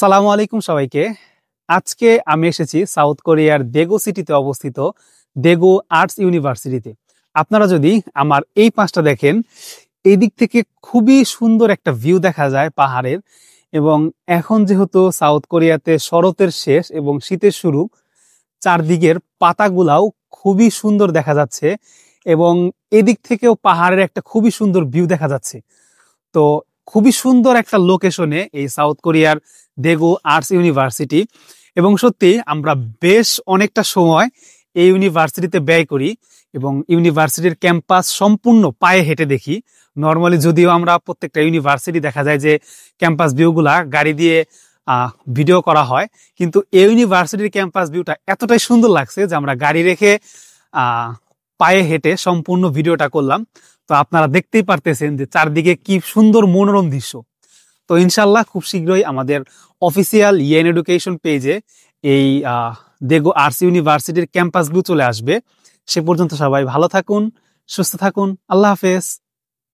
সালামু আলাইকুম সবাইকে। আজকে আমি এসেছি সাউথ কোরিয়ার দেগো সিটিতে অবস্থিত দেগো আর্টস ইউনিভার্সিটিতে। আপনারা যদি আমার এই পাশটা দেখেন, এই দিক থেকে খুবই সুন্দর একটা ভিউ দেখা যায় পাহাড়ের। এবং এখন যেহেতু সাউথ কোরিয়াতে শরতের শেষ এবং শীতের শুরু, চারদিকের পাতাগুলাও খুবই সুন্দর দেখা যাচ্ছে এবং এদিক থেকেও পাহাড়ের একটা খুবই সুন্দর ভিউ দেখা যাচ্ছে। তো খুবই সুন্দর একটা লোকেশনে এই সাউথ কোরিয়ার দেগো আর্টস ইউনিভার্সিটি। এবং সত্যি আমরা বেশ অনেকটা সময় এই ইউনিভার্সিটিতে ব্যয় করি এবং ইউনিভার্সিটির ক্যাম্পাস সম্পূর্ণ পায়ে হেঁটে দেখি। নর্মালি যদিও আমরা প্রত্যেকটা ইউনিভার্সিটি দেখা যায় যে ক্যাম্পাস ভিউগুলা গাড়ি দিয়ে ভিডিও করা হয়, কিন্তু এই ইউনিভার্সিটির ক্যাম্পাস ভিউটা এতটাই সুন্দর লাগছে যে আমরা গাড়ি রেখে পায়ে হেঁটে সম্পূর্ণ ভিডিওটা করলাম। তো আপনারা দেখতেই পারতেছেন যে চারদিকে কি সুন্দর মনোরম দৃশ্য। তো ইনশাল্লাহ খুব শীঘ্রই আমাদের অফিসিয়াল ইয়েন এডুকেশন পেজে এই দেগো আর্টস ইউনিভার্সিটির ক্যাম্পাস ভিউ চলে আসবে। সে পর্যন্ত সবাই ভালো থাকুন, সুস্থ থাকুন। আল্লাহ হাফেজ।